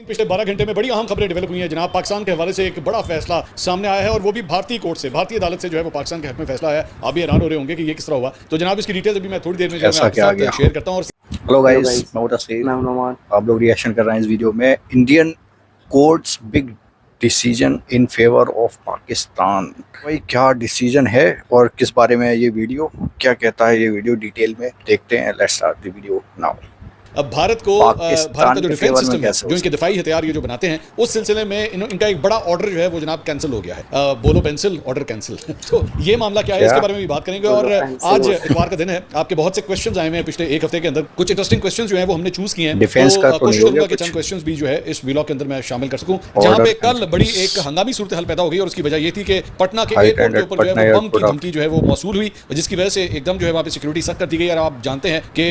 पिछले 12 घंटे में बड़ी अहम खबरें डेवलप हुई हैं जनाब। पाकिस्तान के हवाले से एक बड़ा फैसला सामने आया है और वो भी भारतीय कोर्ट से, भारतीय अदालत से जो है वो पाकिस्तान के हक में फैसला आया। आप भी हैरान हो रहे होंगे कि ये किस तरह हुआ। तो जनाब इसकी डिटेल्स अभी मैं थोड़ी देर में जो है आपके साथ शेयर करता हूं। हेलो गाइस, मैं तस्लीम, आप लोग रिएक्शन कर रहे हैं इस वीडियो में। Indian courts big decision in favour of Pakistan. भाई क्या डिसीजन है और किस बारे में ये वीडियो, क्या कहता है ये वीडियो, डिटेल में देखते हैं। Let's start the video now. अब भारत का जो डिफेंस सिस्टम है, जो इनके दिफाई हथियार ये जो बनाते हैं, उस सिलसिले में इनका एक बड़ा ऑर्डर जो है वो जनाब कैंसिल हो गया है। बोलो पेंसिल, ऑर्डर कैंसिल। तो ये मामला क्या है इसके बारे में भी बात करेंगे। और आज इतवार का दिन है, आपके बहुत से क्वेश्चंस आए हुए हैं पिछले एक हफ्ते के अंदर। कुछ इंटरेस्टिंग क्वेश्चंस जो है वो हमने चूज किए हैं, डिफेंस का कोशिश करूंगा कि चंद क्वेश्चंस भी जो है इस व्लॉग के अंदर मैं शामिल कर सकूं। जहां पे कल बड़ी एक हंगामी सूरत हाल पैदा हो गई और उसकी वजह ये थी कि पटना के एयरपोर्ट के ऊपर जो है वो बम की धमकी जो है वो मौसूल हुई, जिसकी वजह से एकदम जो है वहाँ पे सिक्योरिटी सख्त कर दी गई। और आप जानते हैं कि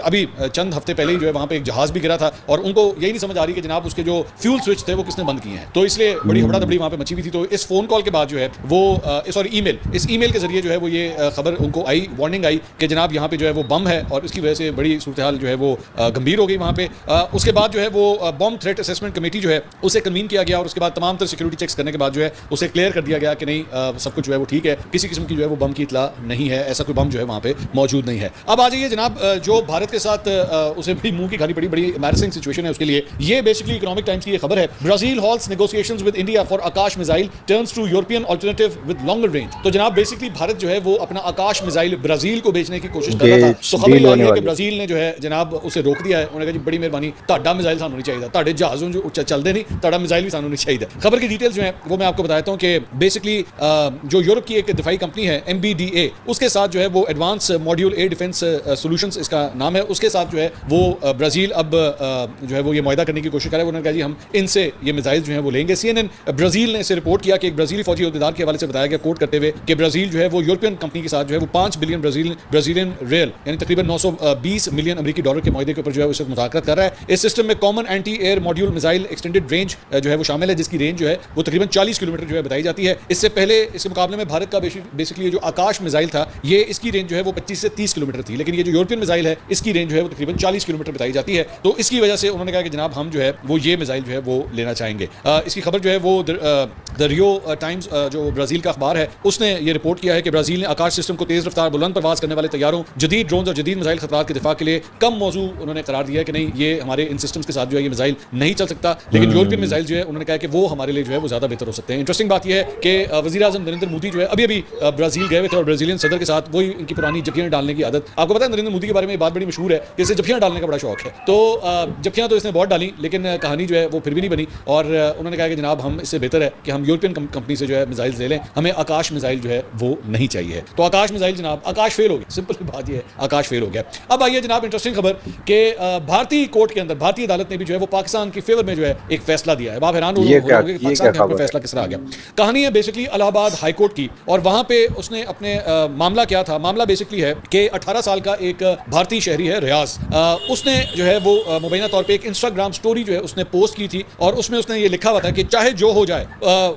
अभी चंद हफ्ते पहले ही जो है वहाँ पे एक जहाज भी गिरा था और उनको यही नहीं समझ आ रही कि जनाब उसके जो फ्यूल स्विच थे वो किसने बंद किए हैं। तो इसलिए बड़ी हबड़ा-दबड़ी वहां पे मची हुई थी। तो इस फोन कॉल के बाद जो है वो इस ईमेल के जरिए जो है वो ये खबर उनको आई, वार्निंग आई कि जनाब यहाँ पे जो है वो बम है और इसकी वजह से बड़ी सूरत हाल जो है वो गंभीर हो गई वहाँ पे। उसके बाद जो है वो बम थ्रेट असेसमेंट कमेटी जो है उसे कन्वीन किया गया और उसके बाद तमाम तरह सिक्योरिटी चेक्स करने के बाद जो है उसे क्लियर कर दिया गया कि नहीं, सब कुछ जो है वो ठीक है, किसी किस्म की जो है वो बम की इतला नहीं है, ऐसा कोई बम जो है वहाँ पे मौजूद नहीं है। अब आ जाइए जनाब, जो भारत के साथ उसे बड़ी मुंह की खानी पड़ी, बड़ी एम्बैरेसिंग सिचुएशन है उसके लिए। ये बेसिकली इकोनॉमिक टाइम्स की ये खबर है। Brazil halts negotiations with India for Akash missile turns to European alternative with longer range. तो जनाब बेसिकली भारत जो है वो अपना आकाश मिसाइल ब्राजील को बेचने की कोशिश कर रहा था। तो खबर ये आई है कि ब्राजील ने जो है जनाब उसे रोक दिया है। उन्होंने कहा जी बड़ी मेहरबानी, ताड़ा मिसाइल सानू नहीं चाहिए, ताड़े जहाज़ों जो चलते नहीं, ताड़ा मिसाइल भी सानू नहीं चाहिए। खबर की डिटेल्स जो है वो मैं आपको बताता हूँ कि बेसिकली जो यूरोप की एक दिफाई कंपनी है MBDA, उसके साथ जो है वो advance module A defence solutions इसका नाम है, उसके साथ जो है वो ब्राजील अब जो है वो ये मुआहदा करने की कोशिश कर रहा है। उन्होंने कहा जी हम इनसे ये मिसाइल जो है वो लेंगे। CNN ब्राजील ने इसे रिपोर्ट किया कि एक ब्राजीली फौजी अहदेदार के हवाले से बताया गया, कोट करते हुए, कि ब्राजील जो है वो यूरोपियन कंपनी के साथ जो है वो 5 बिलियन ब्राजीलियन रियल यानी तकरीबन 920 मिलियन अमेरिकी डॉलर के मुआहदे के ऊपर जो है उसे मुज़ाकरत कर रहा है। इस सिस्टम में common anti air module missile extended range जो है वो शामिल है, जिसकी रेंज जो है वो तकरीबन 40 किलोमीटर जो है बताई जाती है। इससे पहले इसके मुकाबले में भारत का बेसिकली जो आकाश मिसाइल था, ये इसकी रेंज जो है वो 25 से 30 किलोमीटर थी, लेकिन ये जो यूरोपियन मिसाइल है इसकी रेंज जो है वो तकरीबन 40 किलोमीटर बताई जाती है। तो इसकी वजह से उन्होंने कहा कि जनाब हम जो है वो ये मिसाइल जो है वो लेना चाहेंगे। इसकी खबर जो है वो द रियो टाइम्स जो ब्राजील का अखबार है उसने ये रिपोर्ट किया है कि ब्राजील ने आकाश सिस्टम को तेज रफ्तार बुलंद परवाज करने वाले तैयारों, जदीद ड्रोन्स और जदीद मिसाइल खतरात के दिफा के लिए कम मौजू उन्होंने करार दिया है कि नहीं, ये हमारे इन सिस्टम्स के साथ जो है ये मिसाइल नहीं चल सकता। लेकिन यूरोपियन मिसाइल जो है उन्होंने कहा कि वो हमारे लिए जो है वो ज्यादा बेहतर हो सकते हैं। इंटरेस्टिंग बात यह है कि वज़ीर आज़म नरेंद्र मोदी जो है अभी ब्राजील गए हुए थे और ब्राजीलियन सदर के साथ वही इनकी पुरानी जफियां डालने की आदत, आपको पता है नरेंद्र मोदी के बारे में बात बड़ी मशहूर है कि इसे जफियां डालने का बड़ा शौक है। तो जफियां तो इसने बहुत डाली लेकिन कहानी जो है वो फिर भी नहीं बनी और उन्होंने कहा कि जनाब हम इससे बेहतर है कि हम यूरोपियन कंपनी से जो है मिसाइल ले लें, हमें आकाश मिसाइल जो है वो नहीं चाहिए। तो आकाश मिसाइल जनाब आकाश फेल हो गया, सिंपल बात ये है, आकाश फेल हो गया। अब आइए जनाब इंटरेस्टिंग खबर कि भारतीय कोर्ट के अंदर भारतीय अदालत ने भी जो है वो पाकिस्तान की फेवर में जो है एक फैसला दिया है। आप हैरान हो गए कि पाकिस्तान का फैसला किस तरह आ गया। कहानी है बेसिकली इलाहाबाद हाई कोर्ट की और वहां पे उसने अपने मामला क्या था, मामला बेसिकली है कि 18 साल का एक भारतीय शहरी है रियाज, उसने जो है वो मुबैना तौर पे एक इंस्टाग्राम स्टोरी जो है उसने पोस्ट की थी और उसमें उसने ये लिखा हुआ था कि चाहे जो हो जाए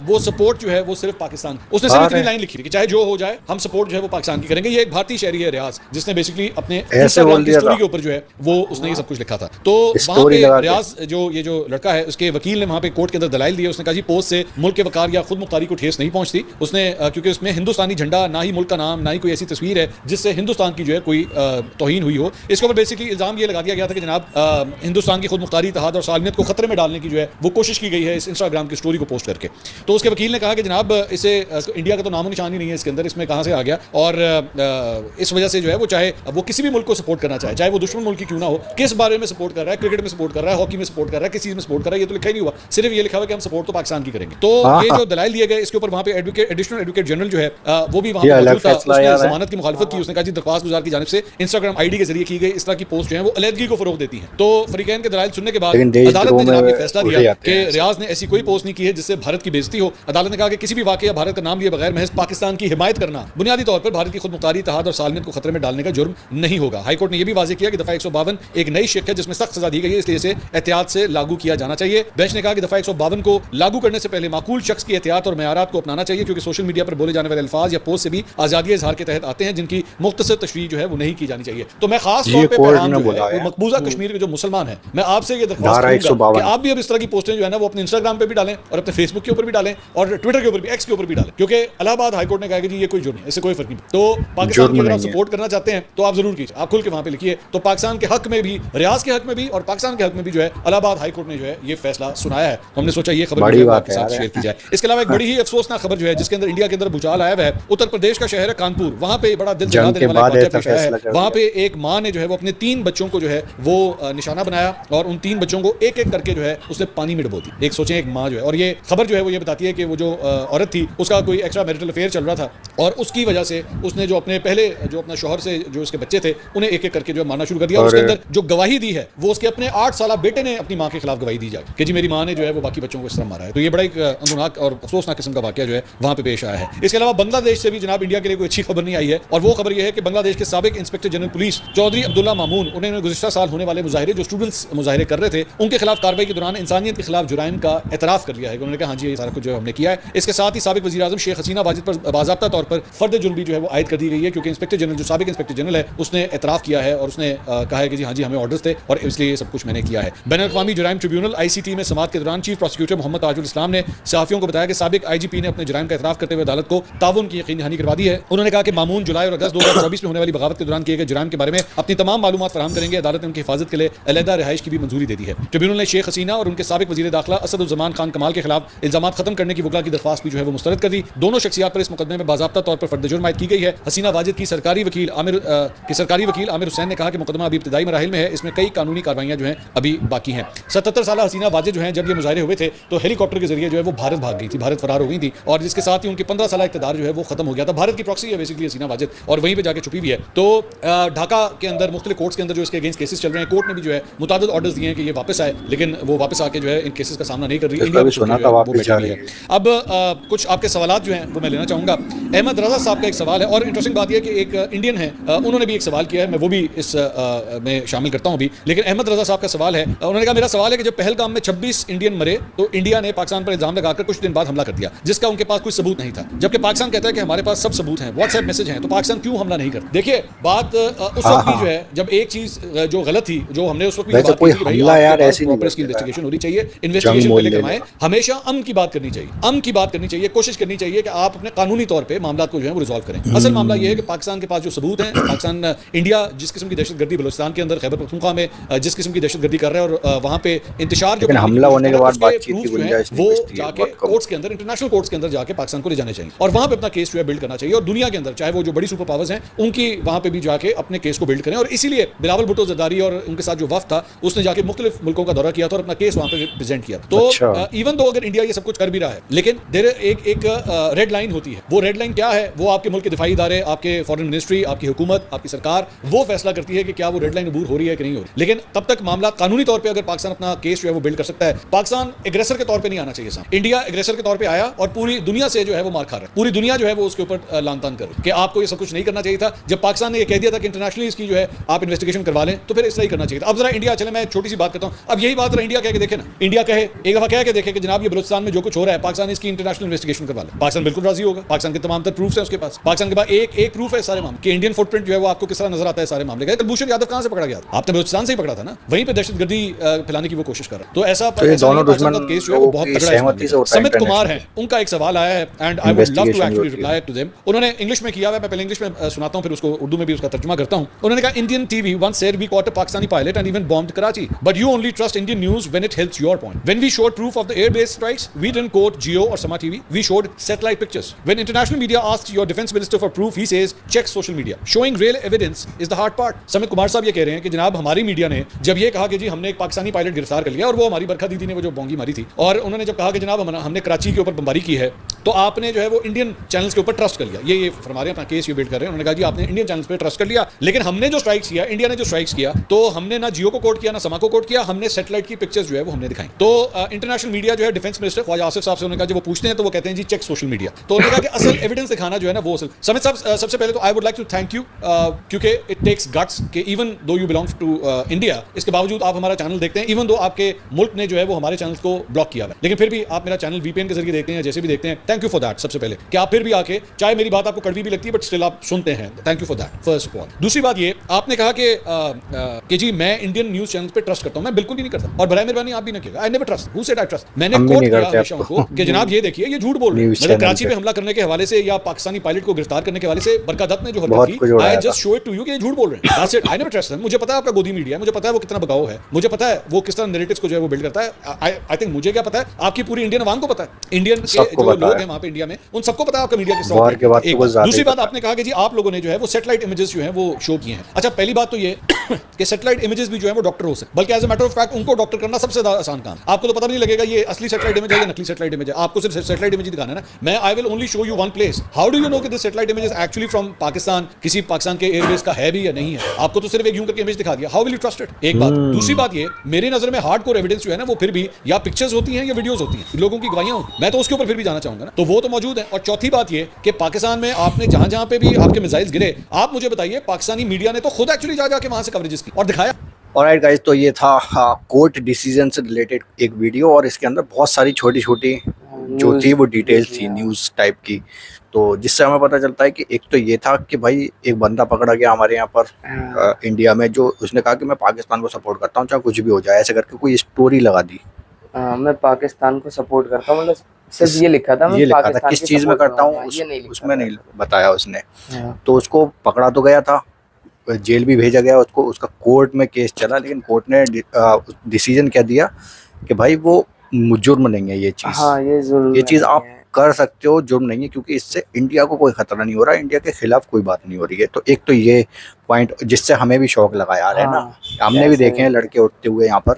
वो सपोर्ट जो है वो सिर्फ पाकिस्तान, उसने सिर्फ इतनी लाइन लिखी थी कि चाहे जो हो जाए हम सपोर्ट जो है वो पाकिस्तान की करेंगे। ये एक भारतीय शहरी है रियाज, जिसने बेसिकली अपने इंस्टाग्राम की स्टोरी के ऊपर जो है वो उसने ये सब कुछ लिखा था। तो वहां पे रियाज जो लड़का है उसके वकील ने वहां पे कोर्ट के अंदर दलाइल दिए। उसने कहा जी पोस्ट से मुल्क के वकार या खुद मुख्तारी को ठेस नहीं पहुंचती, उसने क्योंकि उसमें हिंदुस्तानी झंडा, ना ही मुल्क का नाम, ना ही कोई ऐसी तस्वीर है जिससे हिंदुस्तान की जो है कोई तौहीन हुई हो। इसके ऊपर बेसिकली इल्जाम ये लगा दिया गया था कि जनाब हिंदुस्तान की खुद मुख्तारी, इत्तेहाद और सालमियत को खतरे में डालने की जो है वो कोशिश की गई है इस इंस्टाग्राम की स्टोरी को पोस्ट करके। तो उसके वकील ने कहा कि जनाब इसे इंडिया का तो नामो निशान ही नहीं है इसके अंदर, इसमें कहां से आ गया और इस वजह से जो है वो चाहे वो किसी भी मुल्क को सपोर्ट करना चाहे वो दुश्मन मुल्क की क्यों ना हो, किस बारे में सपोर्ट कर रहा है, क्रिकेट में सपोर्ट कर रहा है, हॉकी में सपोर्ट कर रहा है, किस चीज में सपोर्ट कर रहा है, ये तो लिखा ही नहीं हुआ, सिर्फ ये लिखा हुआ कि हम सपोर्ट तो पाकिस्तान की करेंगे। तो ये जो दलाइल दिए गए इसके ऊपर वहां पे एडिशनल एडवोकेट जनरल जो है वो भी वहां पर मौजूद था, उसने जमानत की मुखालफत की। उसने कहा जी दरख्वास्त गुजार की जानिब से इंस्टाग्राम आईडी के जरिए की गई इस तरह की पोस्ट जो है वो अलहदगी को फरोग देती है। तो फरीकैन के दलाइल सुनने के बाद अदालत ने जनाब ये फैसला दिया कि रियाज ने ऐसी कोई पोस्ट नहीं की है जिससे भारत की बेइज्जती हो। अदालत ने कहा कि किसी भी वाकया भारत का नाम लिए बगैर महज पाकिस्तान की हिमायत करना बुनियादी तौर पर भारत की खुद मुख्तारी, इत्तेहाद और सालमियत को खतरे में डालने का जुर्म नहीं होगा। हाईकोर्ट ने यह भी वाज़ेह किया कि दफा 152 एक नई शिक है जिसमें सख्त सजा दी गई है, इसलिए इसे एहतियात से लागू किया जाना चाहिए। बेंच ने कहा कि दफा 152 को लागू करने से पहले माकूल शख्स की एहतियात और मयारात को अपनाना चाहिए, क्योंकि सोशल मीडिया पर बोले जाने वाले अल्फाज या पोस्ट से भी आजादी इजहार के तहत आते हैं जिनकी मुख्तसर तशरीह जो है वो नहीं की जानी चाहिए। तो मैं खास तौर पर मकबूजा कश्मीर के जो मुसलमान हैं, मैं आपसे ये दरख्वास्त करूंगा कि आप भी अब इस तरह की पोस्टें जो है ना वो अपने इंस्टाग्राम पे भी डालें और अपने फेसबुक के ऊपर भी डालें और ट्विटर के ऊपर भी, एक्स के ऊपर भी डालें, क्योंकि इलाहाबाद हाईकोर्ट ने कहा कि जी ये कोई जुर्म नहीं, इससे कोई फर्क नहीं। तो पाकिस्तान की अगर आप सपोर्ट करना चाहते हैं तो आप जरूर कीजिए, आप खुल के वहां पे लिखिए। तो पाकिस्तान के हक में भी, रियाज के हक में भी और पाकिस्तान के हक में भी जो है इलाहाबाद हाईकोर्ट ने जो है ये फैसला सुनाया है। हमने सोचा ये खबर आपके साथ शेयर की जाए। इसके अलावा एक बड़ी ही अफसोसनाक खबर जो है जिसके अंदर इंडिया के अंदर भूचाल आया हुआ है, उत्तर प्रदेश का शहर है कानपुर, वहां पे बड़ा दिल जला देने वाला है। वहां पे एक मां ने जो है वो अपने 3 बच्चों को जो है वो निशाना बनाया और उन 3 बच्चों को एक एक करके जो है उसने पानी में डुबो दी। एक सोचें, एक मां जो है, और ये खबर जो है वो ये बताती है कि वो जो औरत थी उसका कोई एक्स्ट्रा मैरिटल अफेयर चल रहा था और उसकी वजह से उसने जो अपने पहले जो अपना शौहर से जो उसके बच्चे थे उन्हें एक एक करके जो मारना शुरू कर दिया। और उसके अंदर जो गवाही दी है वो उसके अपने 8 साल बेटे ने अपनी मां के खिलाफ गवाही दी जाए कि जी मेरी मां ने जो है वो बाकी बच्चों को इस तरह मारा है। तो ये बड़ा एक अंदरनाक और अफसोसनाक किस्म का वाकया जो है वहां पे पेश आया है। इसके अलावा बांग्लादेश से भी जनाब इंडिया के लिए कोई अच्छी खबर नहीं आई है और वो खबर यह है कि बांग्लादेश के साबिक inspector general police Chowdhury Abdullah Mamun, उन्होंने गुज़िश्ता साल होने वाले मुजाहिरे जो स्टूडेंट्स मुजाहिरे कर रहे थे उनके खिलाफ कार्रवाई के दौरान इंसानियत के खिलाफ जुराइम का एतराफ़ कर लिया है। उन्होंने कहा हाँ जी ये सारा कुछ जो हमने किया है। इसके साथ ही साबिक वज़ीर आज़म शेख हसीना वाजिद पर बाज़ाब्ता तौर पर फर्द जुर्म भी जो है वो आयद कर दी गई है, क्योंकि इंस्पेक्टर जनरल जो साबिक इंस्पेक्टर जनरल है उसने एतराफ़ किया है और उसने कहा है कि जी हाँ जी हमें ऑर्डर्स थे और इसलिए ये सब कुछ मैंने किया है। बैनुल-अक़वामी जुराइम ट्रिब्यूनल ICT में समाअत के दौरान चीफ प्रोसिक्यूटर मोहम्मद ताजुल इस्लाम ने सहाफ़ियों को बताया कि साबिक IGP ने अपने जुराइम का एतराफ़ करते हुए अदालत को ताउन की यकीनी दहानी करवा दी है। उन्होंने कहा कि मामून जुलाई और अगस्त 2024 में होने वाली बगावत के दौरान किए गए जुराइम के बारे में अपनी तमाम मालूमात फराहम करेंगे। अदालत ने उनकी हिफाजत के लिए अलहदा रिहाइश की भी मंजूरी दे दी है। ट्रिब्यूनल ने शेख हसीना और उनके साबिक वज़ीर दाखिला असदुज़्ज़मान खान कमाल के खिलाफ इल्ज़ामात खत्म करने की वकला की दरख्वास्त भी जो है वो मुस्तरद कर दी। दोनों शख्सियात पर इस मुकदमे में बाज़ाब्ता तौर पर फर्द जुर्म आयद की गई है। हसीना वाजिद की सरकारी वकील आमिर हुसैन ने कहा कि मुकदमा अभी इब्तिदाई मराहिल में है, इसमें कई कानूनी कार्रवाइयाँ जो हैं अभी बाकी हैं। 77 साल हसीना वाजिद जो हैं जब ये मुजाहिरे हुए थे तो हेलीकॉप्टर के जरिए जो है वो भारत भाग गई थी, भारत फरार हो गई थी और जिसके साथ ही उनके 15 साल इक़्तिदार जो है वो खत्म हो गया था। भारत की प्रॉक्सी है बेसिकली हसीना वाजिद और वहीं पे जाके छुपी हुई है। तो ढाका के अंदर मुख्तलिफ कोर्ट्स के अंदर जो इसके अगेंस्ट केसेस चल रहे हैं, कोर्ट ने भी जो है मुतादिद ऑर्डर्स दिए हैं कि ये वापस आए, लेकिन वो वापस आके जो है इन केसेस का सामना नहीं कर रही। इंडिया अब कुछ आपके सवालात जो हैं वो मैं लेना चाहूँगा। अहमद रज़ा साहब का एक सवाल है और इंटरेस्टिंग बात यह है कि एक इंडियन है, उन्होंने भी एक सवाल किया है, मैं वो भी इस में शामिल करता हूँ अभी। लेकिन अहमद रज़ा साहब का सवाल है, उन्होंने कहा मेरा सवाल है कि जब पहलगाम में 26 इंडियन मरे तो इंडिया ने पाकिस्तान पर इल्ज़ाम लगाकर कुछ दिन बाद हमला कर दिया जिसका उनके पास कोई सबूत नहीं था, जबकि पाकिस्तान कहता है कि हमारे पास सब सबूत हैं, व्हाट्सएप मैसेज हैं, तो पाकिस्तान क्यों हमला नहीं करता? देखिए बात उस वक्त भी जो है जब एक चीज जो गलत थी, जो हमने उस वक्त भी बात की थी, इन्वेस्टिगेशन होनी चाहिए, इन्वेस्टिगेशन पहले करवाएं, हमेशा अमन की बात करनी चाहिए, अमन की बात करनी चाहिए, कोशिश करनी चाहिए कि आप अपने कानूनी तौर पे मामला को जो है वो रिजॉल्व करें। असल मामला ये है कि पाकिस्तान के पास जो सबूत हैं, पाकिस्तान इंडिया जिस किस्म की दहशतगर्दी बलूचिस्तान के अंदर खैबर पख्तूनख्वा में जिस किस्म की दहशतगर्दी कर रहा है और वहाँ पे इंतशार जो हमला होने के बाद बातचीत की गुंजाइश वो जाके कोर्ट्स के अंदर, इंटरनेशनल कोर्ट्स के अंदर जाके पाकिस्तान को ले जाने चाहिए और वहाँ पे अपना केस जो है बिल्ड करना चाहिए और दुनिया के अंदर चाहे वो जो बड़ी सुपर पावर्स हैं उनकी वहाँ पे भी जाके अपने केस को बिल्ड करें। और इसीलिए बिलावल भुट्टो जरदारी और उनके साथ जो वफ्द था उसने जाके मुख्तलिफ मुल्कों का दौरा किया था और अपना केस वहाँ पे प्रेजेंट किया। तो इवन दो अगर इंडिया ये सब कुछ कर भी रहा है, लेकिन देयर एक रेड लाइन होती है। वो रेड लाइन क्या है? वो आपके मुल्क के दिफाई इदारे, आपके फॉरेन मिनिस्ट्री, आपकी हुकूमत, आपकी सरकार वो फैसला करती है कि क्या वो रेड लाइन अबूर हो रही है कि नहीं हो रही। लेकिन तब तक मामला कानूनी तौर पर अगर पाकिस्तान अपना केस जो है वो बिल्ड कर सकता है, पाकिस्तान एग्रेसर के तौर पर नहीं आना चाहिए साहब। इंडिया एग्रेसर के तौर पर आया और पूरी दुनिया से जो है वो मार खा रहा है, पूरी दुनिया जो है वो उसके ऊपर लानतान कर रही है कि आपको ये सब कुछ नहीं करना चाहिए था। जब पाकिस्तान ने ये कह दिया था कि इंटरनेशनली इसकी जो है आप इन्वेस्टिगेशन करवा लें तो फिर इस तरह ही करना चाहिए था। अब जरा इंडिया चले, मैं छोटी सी बात करता हूं, अब यही बात इंडिया कह के देखे ना, इंडिया कहे एक दफा कह के देखे कि जनाब ये बलूचिस्तान में जो कुछ हो रहा है पाकिस्तान इसकी इंटरनेशनल इन्वेस्टिगेशन करवा ले, पाकिस्तान बिल्कुल राजी होगा। पाकिस्तान के तमाम तर प्रूफ है उसके पास, पाकिस्तान के पास एक प्रूफ है सारे मामले कि इंडियन फुटप्रिंट जो है वो आपको किस तरह नजर आता है सारे मामले का। कुलभूषण यादव कहां से पकड़ा गया? आपने बलूचिस्तान से ही पकड़ा था ना, वहीं पे दहशतगर्दी फैलाने की वो कोशिश कर रहा है। तो ऐसा दोनों दुश्मन का केस जो है वो बहुत तगड़ा है। समित कुमार है, उनका एक सवाल आया है and I would love to actually reply to them. उन्होंने इंग्लिश में किया है, मैं पहले इंग्लिश में सुनाता हूं फिर उसको उर्दू में भी उसका तर्जुमा करता हूं। उन्होंने कहा Indian TV once said we caught a Pakistani pilot and even bombed Karachi, but you only trust Indian news when it helps your point. When we showed proof of the air-based strikes, we didn't quote Geo or Sama TV, we showed satellite pictures. When international media asks your defense minister for proof, he says check social media. Showing real evidence is the hard part. समित कुमार साहब ये कह रहे हैं कि जनाब हमारी media ने जब ये कहा कि जी हमने एक पाकिस्तानी पायलट गिरफ्तार कर लिया और वो हमारी बरखा दीदी ने वो जो बोंगी मारी थी, और उन्होंने जब कहा कि जनाब हमने कराची के ऊपर बमबारी की है तो आपने जो है वो इंडियन चैनल्स के ऊपर ट्रस्ट कर लिया। ये फरमा रहे हैं, अपना केस ये बिल्ड कर रहे हैं। उन्होंने कहा जी आपने इंडियन चैनल्स पे ट्रस्ट कर लिया, लेकिन हमने जो स्ट्राइक्स किया, इंडिया ने जो स्ट्राइक्स किया, तो हमने ना जियो को कोट किया ना समा को कोट किया, हमने सैटेलाइट की पिक्चर्स जो है वो हमने दिखाई। तो इंटरनेशनल मीडिया जो है डिफेंस मिनिस्टर ख्वाजा आसिफ साहब से उन्होंने कहा जब वो पूछते हैं तो वो कहते हैं जी चेक सोशल मीडिया। तो उन्होंने कहा कि असल एविडेंस दिखाना जो है ना वो असल। समित साहब सबसे पहले तो I would like to thank you क्योंकि इट टेक्स गट्स कि even though you belongs to India, इसके बावजूद आप हमारा चैनल देखते हैं, इवन दो आपके मुल्क ने जो है वो हमारे चैनल को ब्लॉक किया है, लेकिन फिर भी आप मेरा चैनल वीपीएन के जरिए देखते हैं, जैसे भी देखते हैं। Thank you for that. सबसे पहले कि आप फिर भी आके, चाहे मेरी बात आपको कड़वी भी लगती है बट स्टिल आप सुनते हैं, thank you for that first of all. दूसरी बात ये, आपने कहा कि जी मैं इंडियन न्यूज चैनल पे ट्रस्ट करता हूं, मैं बिल्कुल भी नहीं करता, और बराए मेहरबानी आप भी नहीं किया। आई never trust, who said I trust? मैंने कोट किया हमेशा उनको कि जनाब ये देखिए ये झूठ बोल रहे हैं। मतलब कराची पे हमला करने के हवाले से या पाकिस्तानी पायलट को गिरफ्तार करने के हवाले से बरका दत्त ने जो हरकत की, I just show it to you कि ये झूठ बोल रहे हैं, that's it. I never trust them. मुझे पता है आपका गोदी मीडिया है, मुझे पता है वो कितना बगाव है, मुझे पता है वो किस तरह नैरेटिव्स को जो है वो बिल्ड करता है। आई थिंक मुझे क्या पता है, आपकी पूरी इंडियन अवाम को पता है, इंडियन के जो लोग हैं वहां पे इंडिया में, उन सबको पता है आपका मीडिया किस तरह होता है। दूसरी बात आपने कहा कि जी आप लोगों ने जो है वो सैटेलाइट इमेजेस जो है वो शो किए हैं। अच्छा, पहली बात तो ये कि सैटेलाइट इमेजेस भी जो है वो डॉक्टर हो सकते, बल्कि as a matter of fact उनको डॉक्टर करना सबसे ज्यादा आसान काम। आपको तो पता नहीं लगेगा ये असली सैटेलाइट इमेज है या नकली सैटेलाइट इमेज है, आपको सिर्फ सैटेलाइट इमेज दिखाना है ना। मैं I will only show you one place, how do you know कि this satellite image is actually from Pakistan, किसी पाकिस्तान के एयरबेस का है भी या नहीं है? आपको तो सिर्फ एक यूं करके इमेज दिखा दिया, how will you trust it? एक बात। दूसरी बात ये, मेरी नजर में हार्डकोर एविडेंस जो है ना वो फिर भी या पिक्चर्स होती हैं या वीडियोस होती हैं, लोगों की गवाहियां होती हैं, मैं तो उसके ऊपर फिर भी जाना चाहूंगा ना, तो वो तो मौजूद है। और चौथी बात ये कि पाकिस्तान में आपने जहां जहां पे भी आपके मिसाइल्स गिरे, आप मुझे बताइए पाकिस्तानी मीडिया ने तो खुद एक्चुअली जा जाके वहां से कवरेजेस की और दिखाया। ऑलराइट गाइस, तो ये था कोर्ट डिसीजन से रिलेटेड एक वीडियो, और इसके अंदर बहुत सारी छोटी छोटी जो थी वो डिटेल्स थी न्यूज़ टाइप की, तो जिससे हमें पता चलता है कि एक तो ये था कि भाई एक बंदा पकड़ा गया हमारे यहाँ पर इंडिया में, जो उसने कहा कि मैं पाकिस्तान को सपोर्ट करता हूँ चाहे कुछ भी हो जाए, ऐसे करके कोई स्टोरी लगा दी। मैं पाकिस्तान को सपोर्ट करता हूँ, मतलब सिर्फ ये लिखा था, ये लिखा था, किस चीज़ में करता हूँ उसमें नहीं बताया उसने। तो उसको पकड़ा तो गया था, जेल भी भेजा गया उसको, उसका कोर्ट में केस चला, लेकिन कोर्ट ने डिसीजन क्या दिया कि भाई वो जुर्म नहीं है ये चीज़। हाँ, ये चीज़ आप कर सकते हो, जुर्म नहीं है, क्योंकि इससे इंडिया को कोई खतरा नहीं हो रहा, इंडिया के खिलाफ कोई बात नहीं हो रही है। तो एक तो ये पॉइंट जिससे हमें भी शौक लगा यार, है ना, हमने भी देखे हैं लड़के उठते हुए यहाँ पर।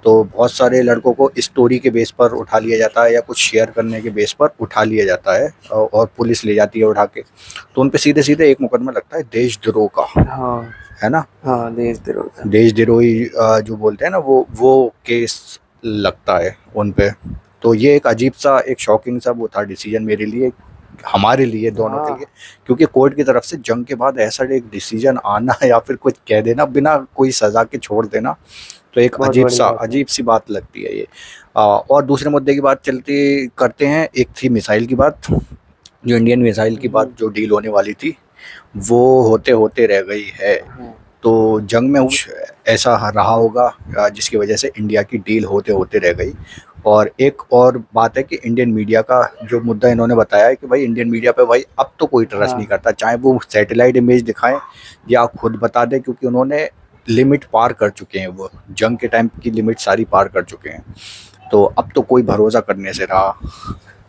तो बहुत सारे लड़कों को स्टोरी के बेस पर उठा लिया जाता है या कुछ शेयर करने के बेस पर उठा लिया जाता है, और पुलिस ले जाती है उठा के, तो उन पे सीधे सीधे एक मुकदमा लगता है देशद्रोह का, है ना। हाँ, देशद्रोही जो बोलते हैं ना, वो केस लगता है उन पे। तो ये एक अजीब सा, एक शॉकिंग सा वो था डिसीजन मेरे लिए, हमारे लिए दोनों के लिए, क्योंकि कोर्ट की तरफ से जंग के बाद ऐसा एक डिसीजन आना या फिर कुछ कह देना बिना कोई सजा के छोड़ देना, तो एक अजीब सी बात लगती है ये। और दूसरे मुद्दे की बात चलती करते हैं, एक थी मिसाइल की बात, जो इंडियन मिसाइल की बात जो डील होने वाली थी वो होते होते रह गई है। तो जंग में ऐसा रहा होगा जिसकी वजह से इंडिया की डील होते होते रह गई। और एक और बात है कि इंडियन मीडिया का जो मुद्दा इन्होंने बताया है कि भाई इंडियन मीडिया पे भाई अब तो कोई ट्रस्ट नहीं करता, चाहे वो सैटेलाइट इमेज दिखाएं या खुद बता दें, क्योंकि उन्होंने लिमिट पार कर चुके हैं, वो जंग के टाइम की लिमिट सारी पार कर चुके हैं। तो अब तो कोई भरोसा करने से रहा,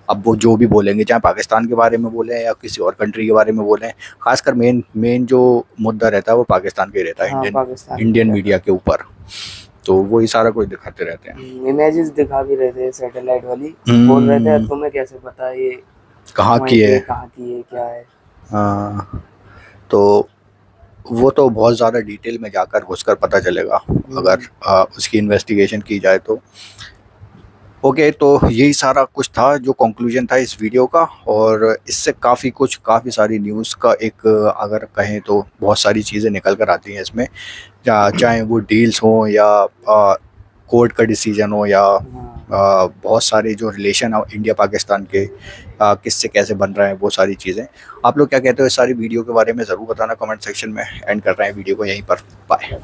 अब वो जो भी बोलेंगे, चाहे पाकिस्तान के बारे में बोलें या किसी और कंट्री के बारे में बोलें, खासकर मेन जो मुद्दा रहता है वो पाकिस्तान का ही रहता है, इंडियन मीडिया के ऊपर। तो वही सारा कुछ दिखाते रहते हैं, इमेजेस दिखा भी रहे थे सैटेलाइट वाली, बोल रहे थे तुम्हें कैसे पता ये कहाँ की है क्या है। हाँ, तो वो तो बहुत ज़्यादा डिटेल में जाकर घुसकर पता चलेगा अगर उसकी इन्वेस्टिगेशन की जाए तो। ओके, तो यही सारा कुछ था जो कंक्लूजन था इस वीडियो का, और इससे काफ़ी सारी न्यूज़ का एक अगर कहें तो बहुत सारी चीज़ें निकल कर आती हैं इसमें, चाहे वो डील्स हो या कोर्ट का डिसीजन हो या बहुत सारे जो रिलेशन है इंडिया पाकिस्तान के किससे कैसे बन रहे हैं, वो सारी चीज़ें। आप लोग क्या कहते हो इस सारी वीडियो के बारे में ज़रूर बताना कमेंट सेक्शन में। एंड कर रहे हैं वीडियो को यहीं पर, बाय।